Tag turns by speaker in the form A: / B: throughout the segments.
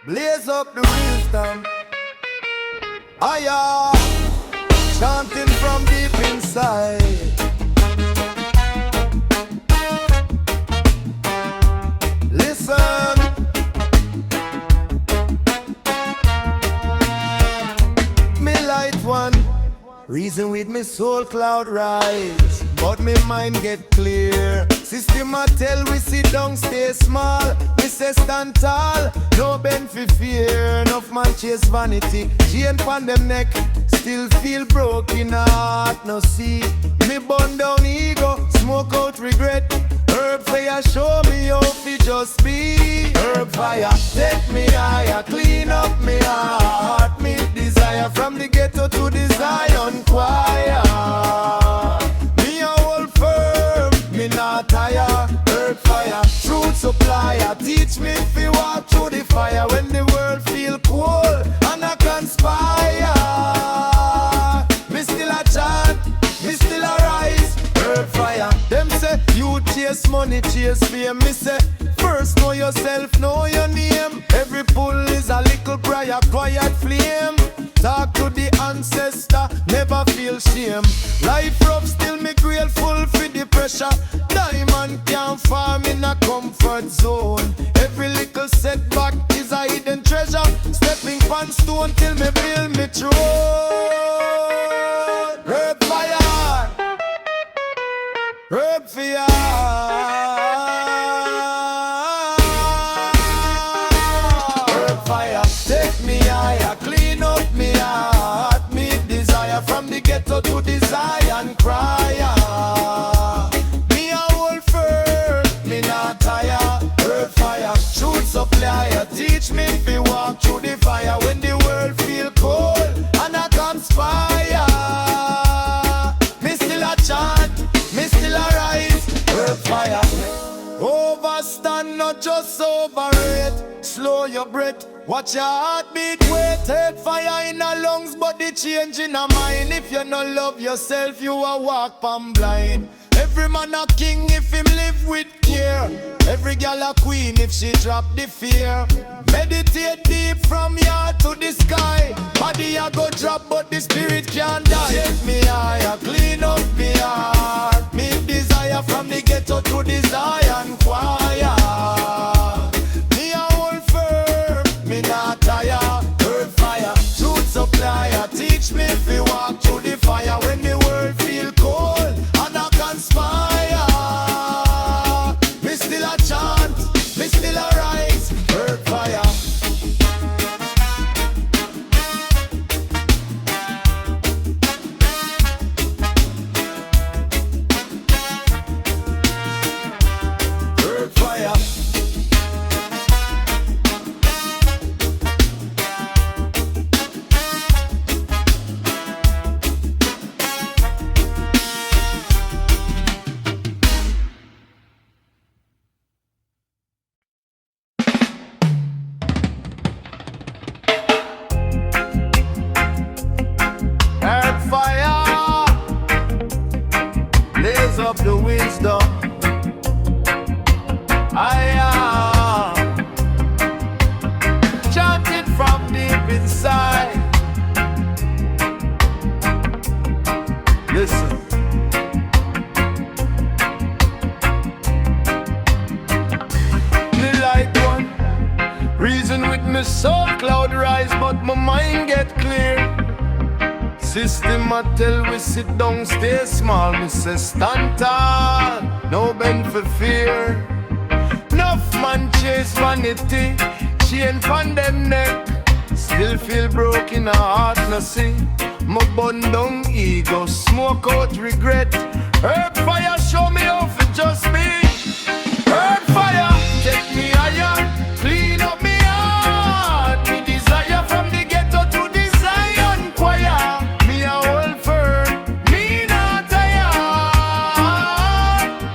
A: Blaze up the real stamp. Aya, chanting from deep inside. Listen. Me light one, reason with me soul cloud rise, but me mind get clear. System a tell we sit down, stay small. Me say stand tall, no bend for fear. Enough man chase vanity, chain pon them neck, still feel broken heart. No see, me burn down ego, smoke out regret. Herb fire show me how fi just be. Herb fire take me higher, clean up me heart. Me desire from the ghetto to the Zion choir. Me a hold firm, me not tire. Herb fire, truth supplier, teach me fi walk through the fire when the world feel cold and I conspire. Me still a chant, me still a rise. Herb fire, them say you chase money, chase fame. Me say first know yourself, know your name. Every pull is a little prayer, quiet flame. Talk to the ancestor, never feel shame. Life rough, still me grateful for the pressure. Diamond can't farm in a comfort zone. Every little setback is a hidden treasure. Stepping on stone till me build me throne. Herb fire, herb fire. Herb fire, take me higher, clean up me heart. Me desire from the ghetto to the Zion crier. Me a hold firm, me not tire. Herb fire, truth supplier, teach me fi walk through the fire when the world feel cold and I conspire. Me still a chant, me still a rise. Herb fire, overstand, not just overrate. Slow your breath, watch your heartbeat wait. Head fire in a lungs, but the change in a mind. If you no love yourself, you a walk pan blind. Every man a king if him live with care. Every gal a queen if she drop the fear. Meditate deep from here to the sky. Body a go drop but the spirit can't die. Take me higher, clean up me heart. Me desire from the ghetto to the Zion choir. Me a hold firm, me not tire. Herb fire, truth supplier, teach me fi walk through the fire when the world feel cold and I conspire. Me still a chant, me still a rise. Herb fire. Herb fire. Herb fire, blaze up the wisdom. I am chanting from deep inside. Listen. The light one, reason with me soul cloud rise, but my mind get clear. System a tell we sit down, stay small. Me say stand tall, no bend for fear. Enough man chase vanity, chain pon them neck, still feel broken heart. No see, my burn down ego, smoke out regret. Herb fire show me how to just be. Herb fire, take me higher, clean up me heart. Me desire from the ghetto to the Zion choir. Me a hold firm, me not tire.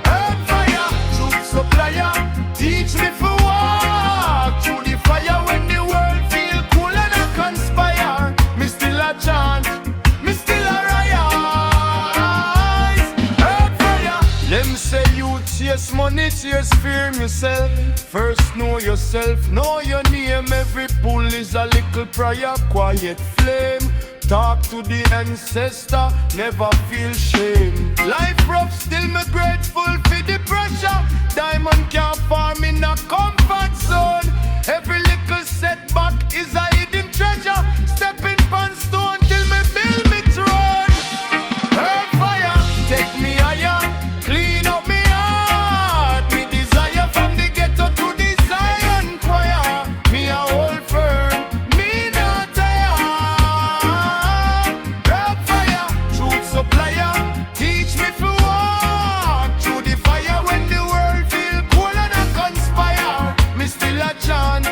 A: Herb fire, truth supplier, teach me for walk through the fire when the world feel cool and I conspire. Me still a chant, me still a rise. Herb say you chase money, chase fear yourself. First know yourself, know your name. Every pull is a little prayer, quiet flame. Talk to the ancestor, never feel shame. Life rough, still me grateful for the pressure. Diamond can't farm in a comfort zone. Every little setback is a hidden treasure. Stepping on stone till me build me throne. Earth fire, take me higher. Clean up me heart. Me desire from the ghetto to the Zion choir. Me a hold firm, me not tired. Earth fire, truth supplier. Teach me to walk through the fire when the world feel cold and I conspire. Me still a chant,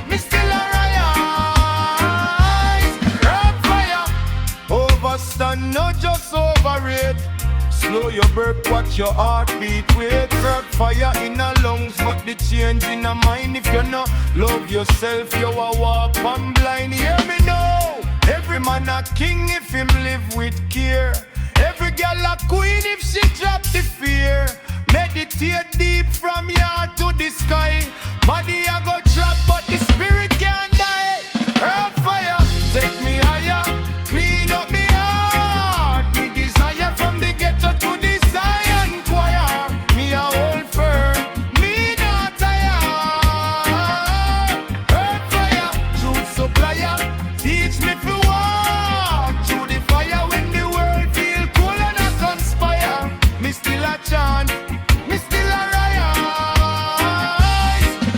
A: me still a rise. Earth fire, overstand, not just overrate. Slow your burp, watch your heartbeat. Wait, earth fire in a lungs, but the change in a mind. If you not love yourself, you a walk on blind. Hear me now. Every man a king if him live with care. Every girl a queen if she drop the fear. Meditate deep from here to the sky. Body a go drop, but the spirit can't die. Earth fire, take me higher. Clean up me heart. Me desire from the ghetto to the Zion choir. Me a hold firm, me not tired. Earth fire, truth supplier. Teach me to walk through the fire when the world feel cold and I conspire. Me still a chant, me still a rise.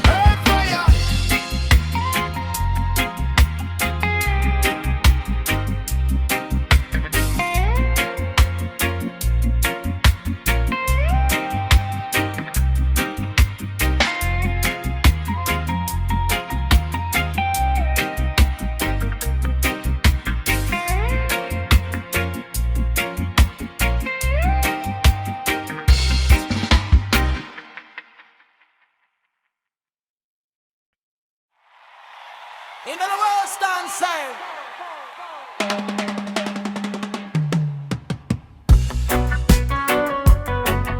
A: Earth fire.
B: In the world stand side.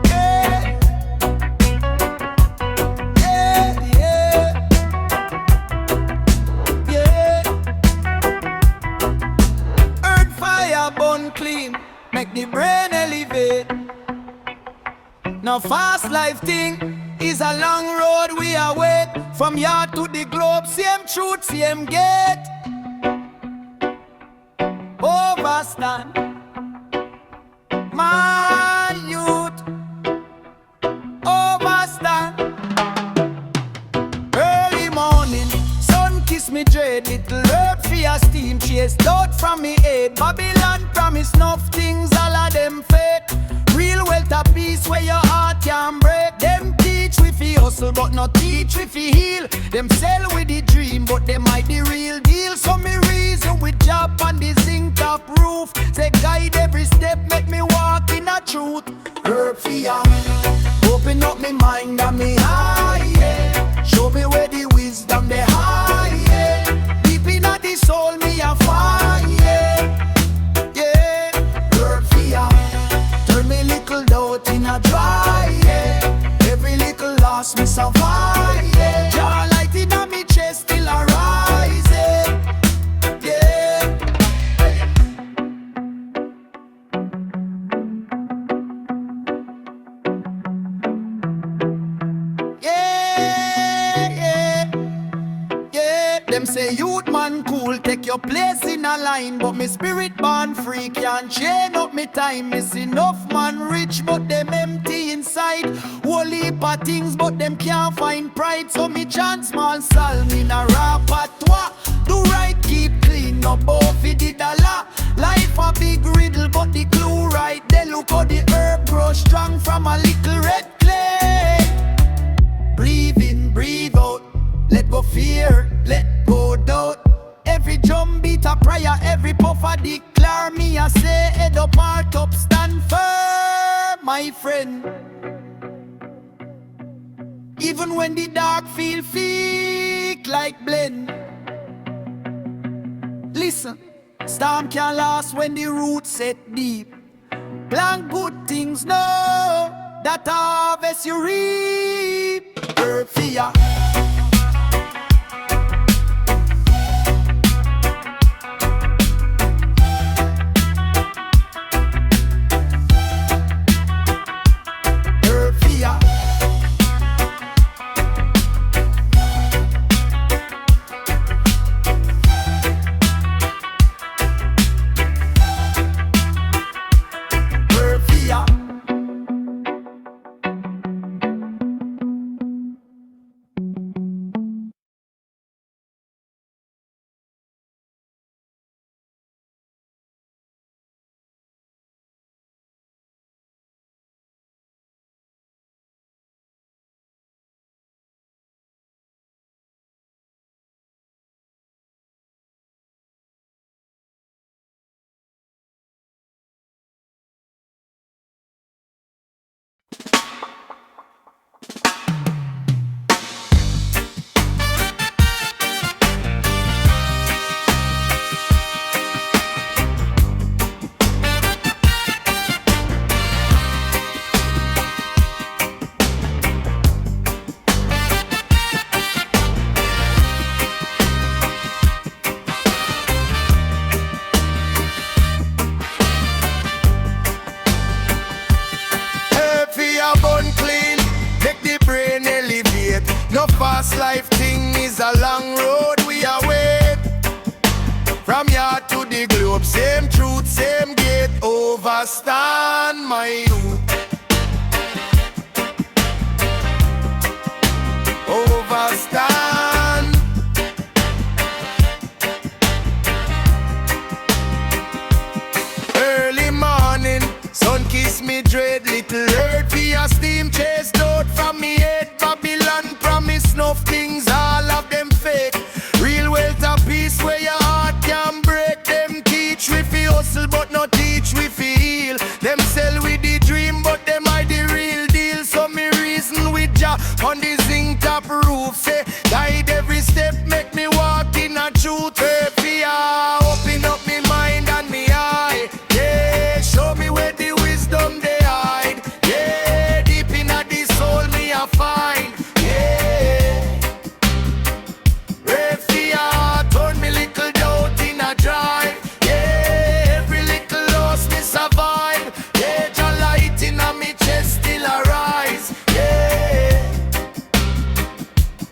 B: Yeah. Yeah, yeah. Yeah. Earth fire burn clean, make the brain elevate. Now fast life thing is a long road we await. From yard to the globe, same truth, same gate. Overstand, my youth. Overstand. Early morning, sun kiss me dread. Little earth fear steam chase doubt from me head. Babylon promise enough things, all of them fake. Real wealth a peace where your heart can break. Them teach we fi hustle but not teach we fi heal. Them sell with the dream but they might the real deal. So me reason with job on the zinc top roof. Say guide every step, make me walk in a truth. Herb fear, open up me mind and me eye, yeah. Show me where the wisdom they hide, yeah. Deep in the soul me a fire, yeah. Herb fear, turn me little doubt in a dry, yeah. Every little loss me survive, yeah. Jar light in a me chest still a rise, yeah. Them say youth man cool, take your place in a line. But me spirit born free, can't chain up me time. Miss enough man rich, but them empty inside. Whole heap of things, but them can't find pride. So me chant small psalm in a repertoire. Do right, keep clean, no both it did a lot. Life a big riddle, but the clue right there. Look how the herb grows strong from a little red clay. Breathe in, breathe out. Let go fear, let go doubt. Every drum beat a prayer, every puff a declare. Me I say head up, heart up, stand firm, my friend. Even when the dark feel thick like blend. Listen, storm can last when the roots set deep. Plant good things, no. that harvest you reap.
A: Work for ya. Work for ya. Work for ya. Bun clean, make the brain elevate. No fast life thing is a long road we await. From yard to the globe, same truth, same gate. Overstand my youth. Overstand. Early morning, sun kiss me dread. Little earth for your steam chased out from me head. Babylon promise enough things, all of them fake. Real wealth and peace where your heart can break. Them teach we fi hustle but not teach we fi heal. Them sell with the dream but them are the real deal. So me reason with Jah on the zinc top roof. Say guide every step, make me walk in a truth. Fear, open up me mind and me eye. Yeah, show me where the wisdom they hide. Yeah, deep in the soul me a find. Yeah, fear, turn me little doubt in a drive. Yeah, every little loss me survive. Yeah, Jah light in a me chest still arise. Yeah,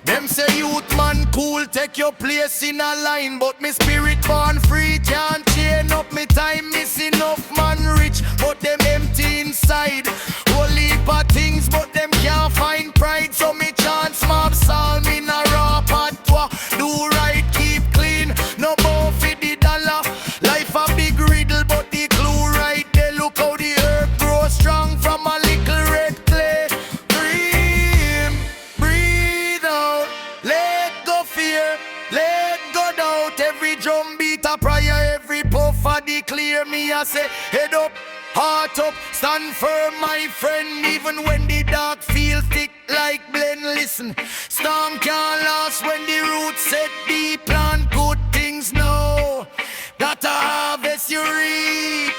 A: them say youth man cool, take your place in a line. But me spirit born free, can't chain up me time. Miss enough man rich, but them empty inside. Whole heap of things, but them can't find pride. So me chance mob psalm in a raw patois. Do right, keep clean, no more for the dollar. Life a big riddle, but the clue right there. Look how the earth grows strong from a little red clay. Dream, breathe out, let go fear, let go doubt. Every drum beat a prayer, every puff a declare. Me I say head up, heart up, stand firm my friend. Even when the dark feels thick like blend. Listen, storm can't last when the roots set deep. Plant good things now, that a harvest you reap.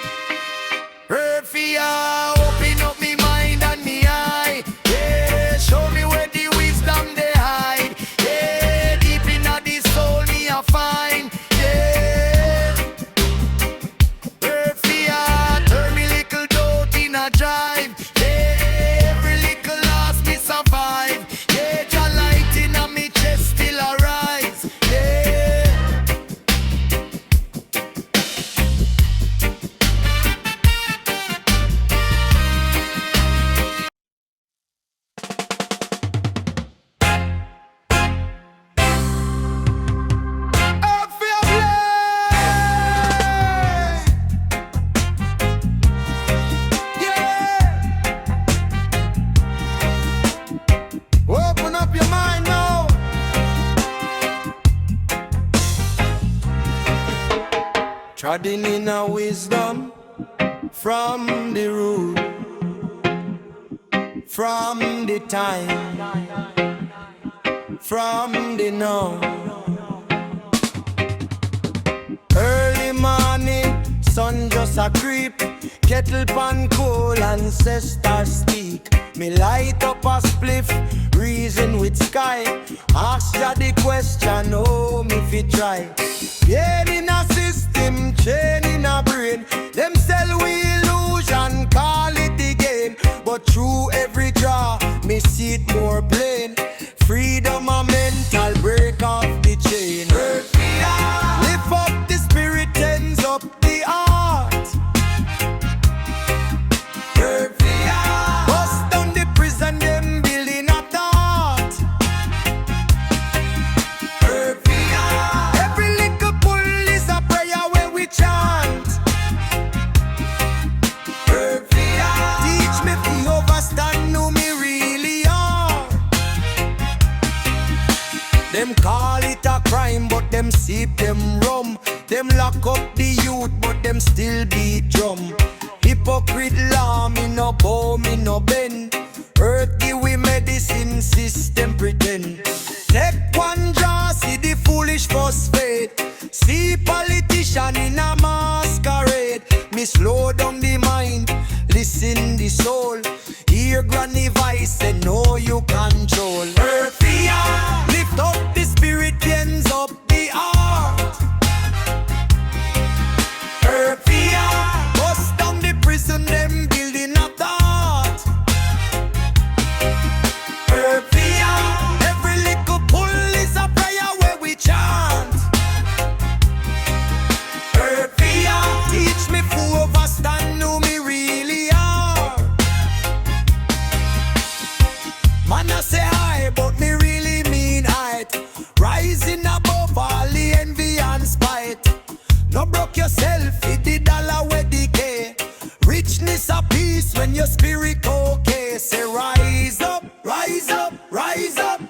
A: Earth for ya, open up me mind and me eye. Yeah, show me where the wisdom they hide. Yeah, deep in the soul me a find. Yeah, Earth for ya, turn me little doubt in a drive. Yeah, every little loss me survive. Yeah, Jah light in a me chest still arise. Yeah. Open up your mind now. Treading in a wisdom from the root, from the time, from the now. Early morning, sun just a creep. Kettle pan cool, ancestors speak.
B: Me light up a spliff, reason with sky. Ask ya the question, oh me fi try. Pain in a system, chain in a brain. Them sell we illusion, call it the game. But through every draw, me see it more plain. Freedom a mental, break off the chain. Lift up the spirit, ends up the heart. Bust down the prison, them building a thought. Every little pull is a prayer where we chant. Teach me to overstand who me really are. Them call it a crime, but them sip them rum. Them lock up the youth, but them still beat drum. Hypocrite law, me no bow, me no bend. Earth give we medicine, system pretend. Take one draw, see the foolish phosphate. See politician in a masquerade. Me slow down the mind, listen the soul. Hear granny voice, say no you control. Earthia, lift up the spirit, cleanse up the heart. Earthia, bust down the prison, them building a thought. Earthia, every little pull is a prayer where we chant. Earthia, teach me to overstand who me really are. Man I say hi, but me really mean height. Rising above all the envy and spite. No broke yourself, it the dollar where decay. Richness a peace when your spirit okay. Say rise up, rise up, rise up.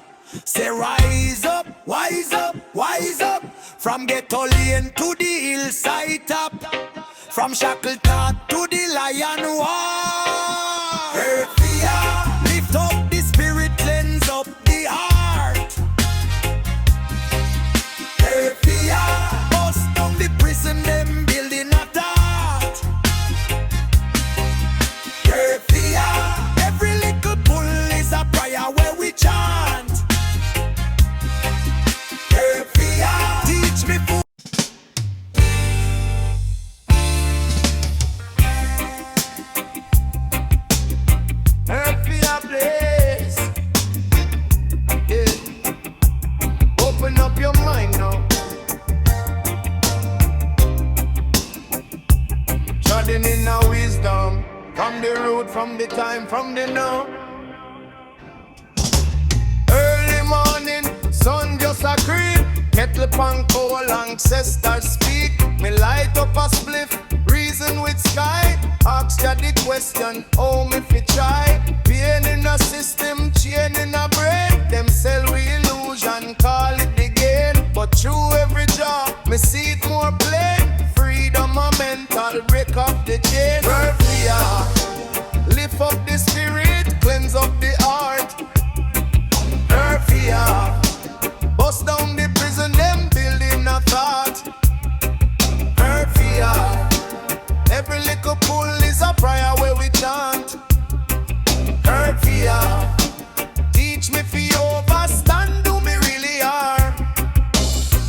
B: Say rise up, wise up, wise up. From ghetto lane to the hillside top. From Shackleton to the Lion War. Earthia, lift up the spirit, cleanse up the heart. Earthia, bust down the prison, them building a thought. Earthia, every little pull is a prayer where we chant. Earthia, teach me for Earthia place. Yeah. Open up your mind now. Treading in our wisdom, from the root, from the time, from the now. Early morning, sun just a creep. Kettle pan coal, ancestors speak. Me light up a spliff, reason with sky. Ask ya the question, how me fi try. Pain in a system, chain in a brain. Them sell we illusion, call it the gain. But through every job, me see it more plain. Freedom a mental, break up the chain. Earthia, lift up the spirit, cleanse up the heart. Earthia, bust down the prison, them building a thought. Earthia, every little pull is a prayer where we chant. Earthia, teach me fi overstand who me really are.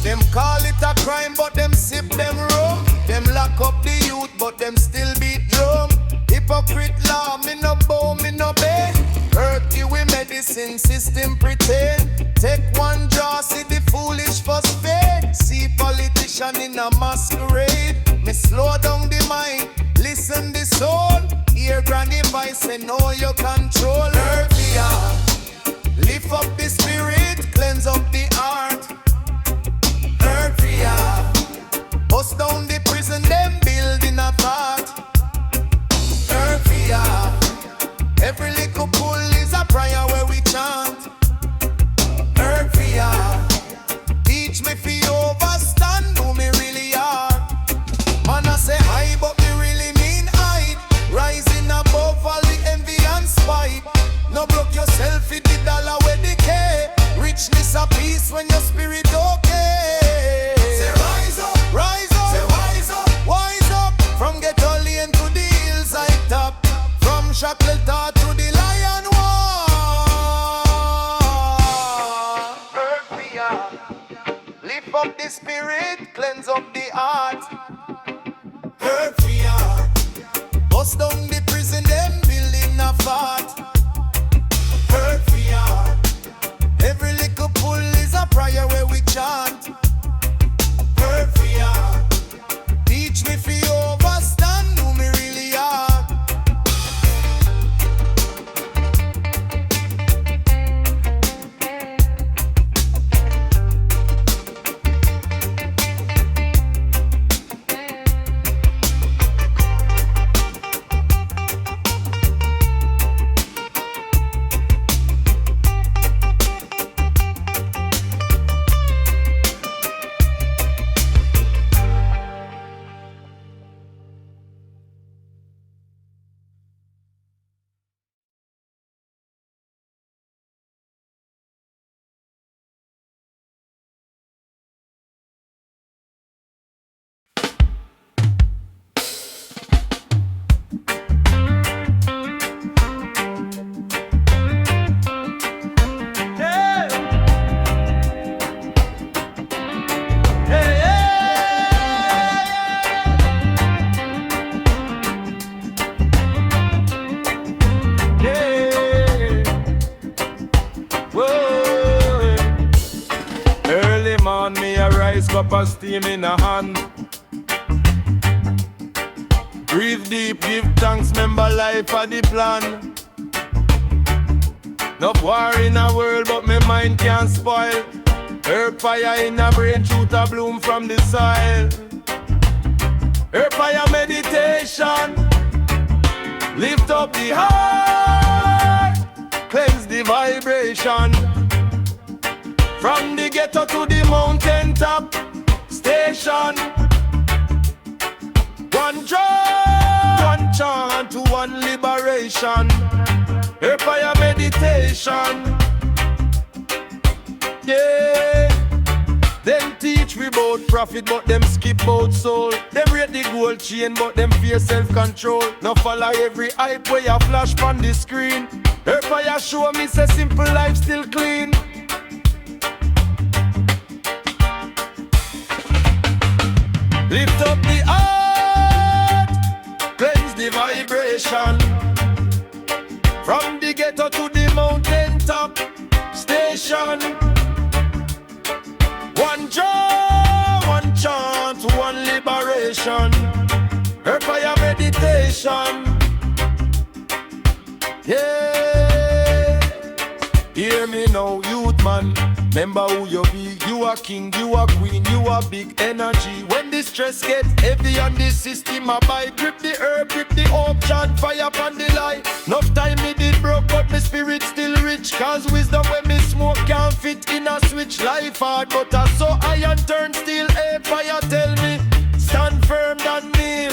B: Them call it a crime, but them sip them rum. Them lock up the youth, but them still beat drum. Hypocrite law, me no bow, me no bend. Earth give we medicine, system pretend. Take one draw, see the foolish phosphate. See politician in a masquerade. Me slow down the mind, listen the soul. Hear granny voice, say no you control. Earthia, lift up the spirit, cleanse up the heart. Earthia, bust down the prison, them building a thought. Earthia, every little pull is a prayer where we chant. Earthia, teach me fi overstand who me really are. Man I say hi, but me really mean height. Rising above all the envy and spite. No broke yourself, it the dollar where decay. Richness a peace when your spirit okay. Say rise up, rise up. Say wise up, wise up. From ghetto lane to the hillside top. From Shackleton to the Lion War.
A: spirit, cleanse up the heart. Hurt for ya. Bust down the prison, them building a fort. Hurt for ya. Every little pull is a prayer where we chant. Hurt for ya. Teach me fi overstand who me really are. Cup of steam in a hand. Breathe deep, give thanks, remember life for the plan. No war in a world, but my mind can't spoil. Earth fire in a brain, truth a bloom from the soil. Earth fire meditation, lift up the heart, cleanse the vibration. From the ghetto to the mountain top station. One drum, one chant to one liberation. A fire meditation. Yeah. Them teach we about profit, but them skip about soul. Them rate the gold chain, but them fear self-control. Now follow every hype where you flash on the screen. A fire show me say simple life still clean. Lift up the heart, cleanse the vibration. From the ghetto to the mountain top station. One drum, one chant, one liberation. Earth fire meditation. Yeah. Hear me now, youth man. Remember who you be. You are king, you are queen, you are big energy. When the stress get heavy on the system, I buy grip the herb, grip the hope, chant fire upon the light. Enough time me did broke, but my spirit still rich. Cause wisdom when me smoke can't fit in a switch. Life hard, but I saw iron turn steel. Hey, fire tell me, stand firm than kneel.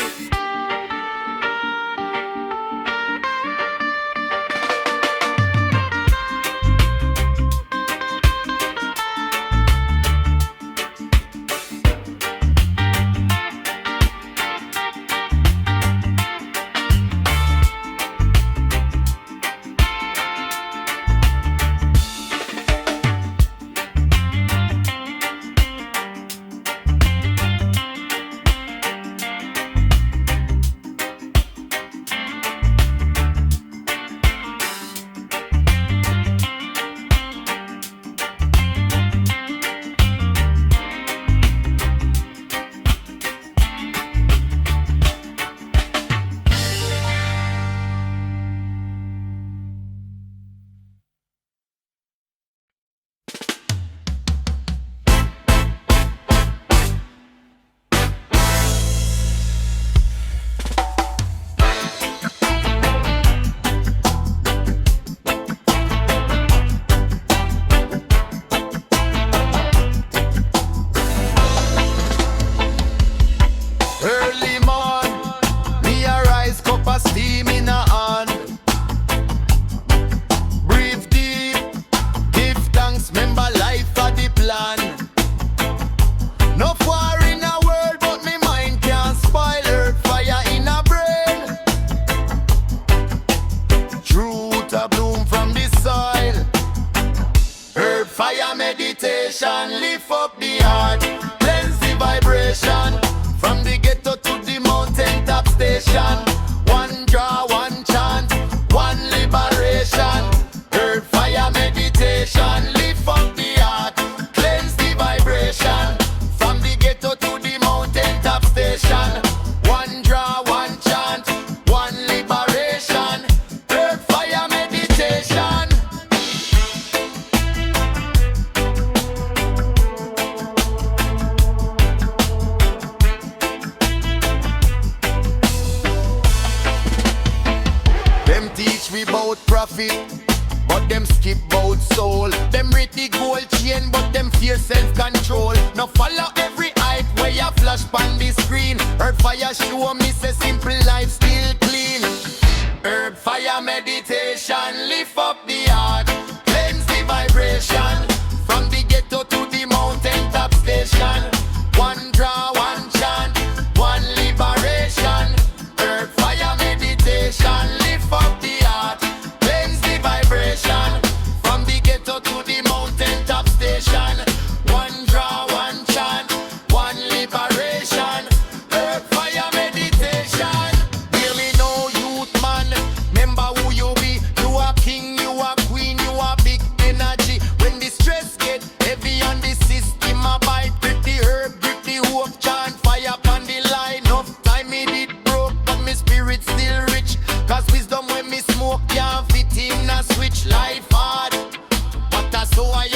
A: Fire meditation, lift up the heart. liberation. One draw, one chant, one liberation. Earth, fire, meditation. Lift up the heart, cleanse the vibration. From the ghetto to the mountain top station. One draw, one chant, one liberation. Earth, fire, meditation. Them teach me about profit, but them skip about soul. Them read the gold chain, but them fear self-control. Now follow every hype where you flash on the screen. Earth fire show me say simple life still clean. Herb fire meditation, lift up the heart, cleanse the vibration. From the ghetto to the mountain top station. One draw, one chant, one liberation. Herb fire meditation, lift up the heart, cleanse the vibration. From the ghetto to the mountain top station. One draw, one chant, one liberation. Herb fire meditation. Hear me now, youth man. Remember who you be. You are king, you are queen, you are big energy. When the stress get heavy on the system, I bite, grip the herb, grip the hope, chant fire upon the line. Enough time it did broke, but my spirit still rich. Cause wisdom when me smoke can't fit in a switch. Life hard, but that's so I